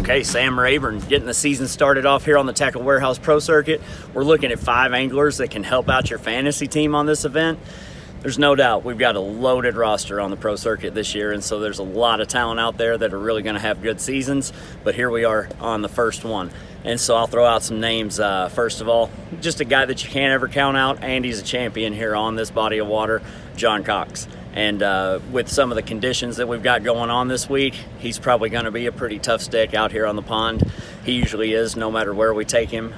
Okay, Sam Rayburn getting the season started off here on the Tackle Warehouse Pro Circuit. We're looking at 5 anglers that can help out your fantasy team on this event. There's no doubt we've got a loaded roster on the Pro Circuit this year, and so there's a lot of talent out there that are really going to have good seasons, but here we are on the first one. And so I'll throw out some names. First of all, just a guy that you can't ever count out, and he's a champion here on this body of water, John Cox. And with some of the conditions that we've got going on this week, he's probably going to be a pretty tough stick out here on the pond. He usually is, no matter where we take him.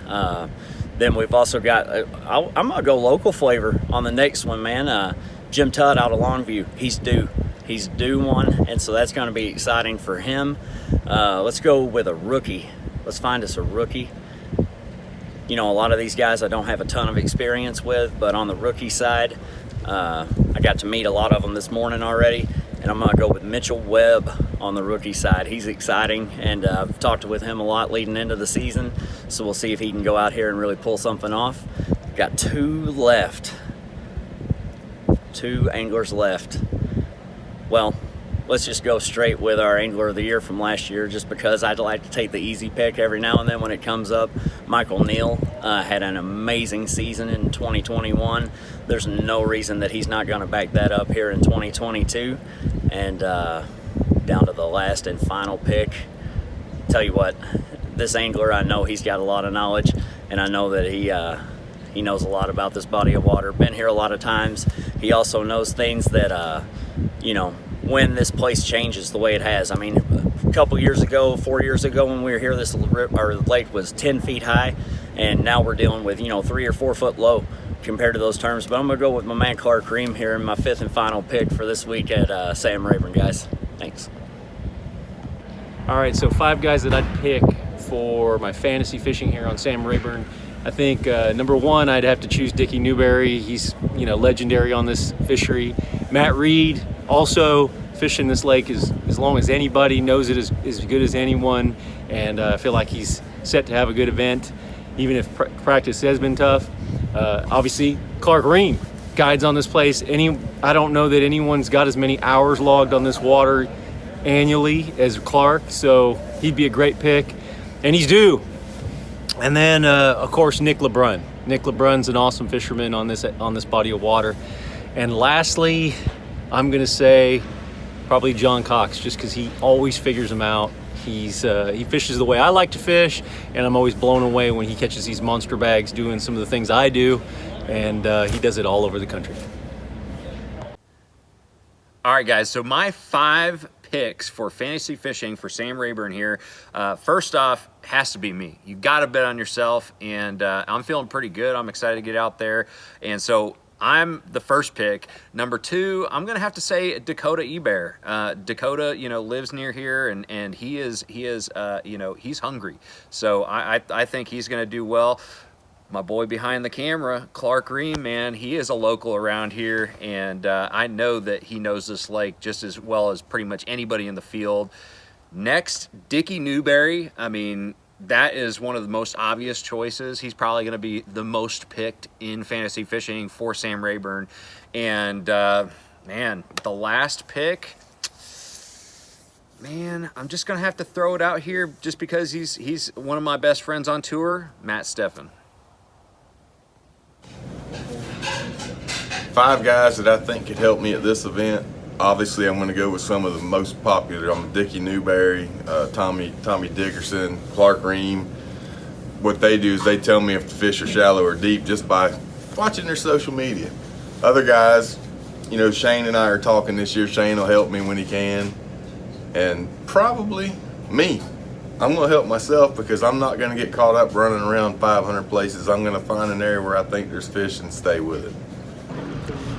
Then we've also got, I'm going to go local flavor on the next one, man. Jim Tutt out of Longview. He's due. He's due one, and so that's going to be exciting for him. Let's go with a rookie. Let's find us a rookie. You know, a lot of these guys I don't have a ton of experience with, but on the rookie side, I got to meet a lot of them this morning already, and I'm going to go with Mitchell Webb on the rookie side. He's exciting, and I've talked with him a lot leading into the season, so we'll see if he can go out here and really pull something off. Got 2 left. 2 anglers left. Well, let's just go straight with our Angler of the Year from last year, just because I'd like to take the easy pick every now and then when it comes up. Michael Neal had an amazing season in 2021. There's no reason that he's not going to back that up here in 2022. And down to the last and final pick. Tell you what, this angler, I know he's got a lot of knowledge, and I know that he knows a lot about this body of water. Been here a lot of times. He also knows things that, you know, when this place changes the way it has. I mean, a couple years ago, 4 years ago when we were here, this lake was 10 feet high, and now we're dealing with, you know, 3 or 4 foot low compared to those terms. But I'm going to go with my man Clark Ream here in my 5th and final pick for this week at Sam Rayburn, guys. Thanks. All right, so 5 guys that I'd pick for my fantasy fishing here on Sam Rayburn. I think number 1, I'd have to choose Dickie Newberry. He's, you know, legendary on this fishery. Matt Reed, also fishing this lake as long as anybody, knows it as good as anyone, and I feel like he's set to have a good event, even if practice has been tough. Obviously, Clark Ream, guides on this place. I don't know that anyone's got as many hours logged on this water annually as Clark, so he'd be a great pick, and he's due. And then, of course, Nick LeBrun. Nick LeBrun's an awesome fisherman on this body of water. And lastly, I'm gonna say probably John Cox, just because he always figures them out. He fishes the way I like to fish, and I'm always blown away when he catches these monster bags doing some of the things I do, and he does it all over the country. All right, guys, so my 5 picks for fantasy fishing for Sam Rayburn here. First off, has to be me. You got to bet on yourself, and I'm feeling pretty good. I'm excited to get out there, and so I'm the first pick. Number 2, I'm gonna have to say Dakota Ebear. Dakota, you know, lives near here, and he is you know, he's hungry. So I think he's gonna do well. My boy behind the camera, Clark Ream, man, he is a local around here, and I know that he knows this lake just as well as pretty much anybody in the field. Next, Dickie Newberry. I mean, that is one of the most obvious choices. He's probably going to be the most picked in fantasy fishing for Sam Rayburn. And, man, the last pick, man, I'm just going to have to throw it out here just because he's one of my best friends on tour, Matt Steffen. 5 guys that I think could help me at this event. Obviously, I'm going to go with some of the most popular. I'm Dickie Newberry, Tommy Dickerson, Clark Ream. What they do is they tell me if the fish are shallow or deep just by watching their social media. Other guys, you know, Shane and I are talking this year. Shane will help me when he can. And probably me. I'm going to help myself because I'm not going to get caught up running around 500 places. I'm going to find an area where I think there's fish and stay with it.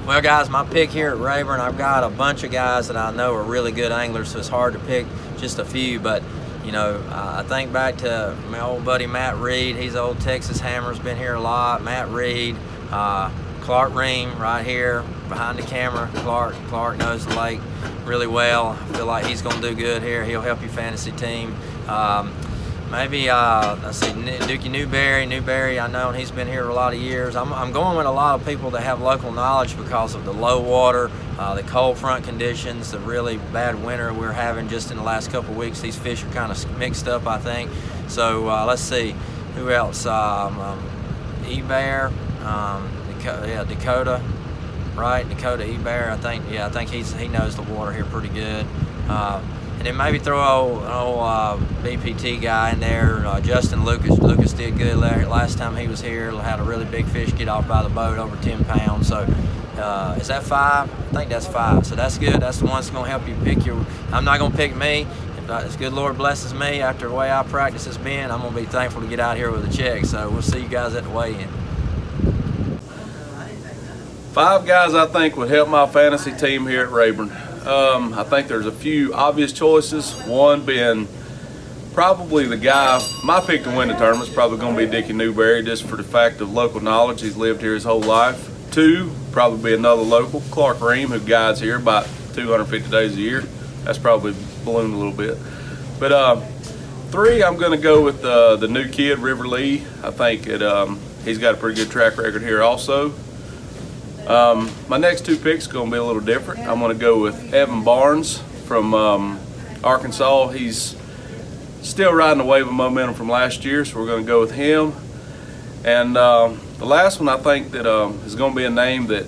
Well, guys, my pick here at Rayburn, I've got a bunch of guys that I know are really good anglers, so it's hard to pick just a few. But, you know, I think back to my old buddy Matt Reed. He's old Texas Hammer's been here a lot. Matt Reed, Clark Ream right here behind the camera. Clark knows the lake really well. I feel like he's going to do good here. He'll help your fantasy team. maybe let's see, Dookie Newberry. I know he's been here a lot of years. I'm going with a lot of people that have local knowledge because of the low water, the cold front conditions, the really bad winter we're having just in the last couple of weeks. These fish are kind of mixed up, I think. So let's see, who else? E-Bear, Dakota, right? Dakota E-Bear. I think he knows the water here pretty good. And then maybe throw old BPT guy in there, Justin Lucas. Lucas did good last time he was here. Had a really big fish get off by the boat, over 10 pounds. So is that 5? I think that's 5. So that's good. That's the one that's going to help you pick your. I'm not going to pick me. If good Lord blesses me after the way I practice has been, I'm going to be thankful to get out here with a check. So we'll see you guys at the weigh-in. 5 guys I think would help my fantasy team here at Rayburn. I think there's a few obvious choices. One being probably the guy, my pick to win the tournament is probably going to be Dickie Newberry, just for the fact of local knowledge. He's lived here his whole life. 2, probably be another local, Clark Ream, who guides here about 250 days a year. That's probably ballooned a little bit. But 3, I'm going to go with the new kid, River Lee. I think he's got a pretty good track record here also. My next 2 picks are going to be a little different. I'm going to go with Evan Barnes from Arkansas. He's still riding the wave of momentum from last year, so we're going to go with him. And the last one I think that is going to be a name that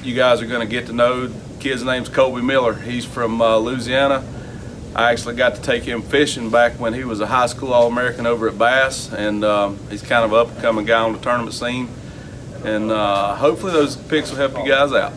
you guys are going to get to know. The kid's name's Colby Miller. He's from Louisiana. I actually got to take him fishing back when he was a high school All-American over at Bass, and he's kind of an up-and-coming guy on the tournament scene. And hopefully those picks will help you guys out.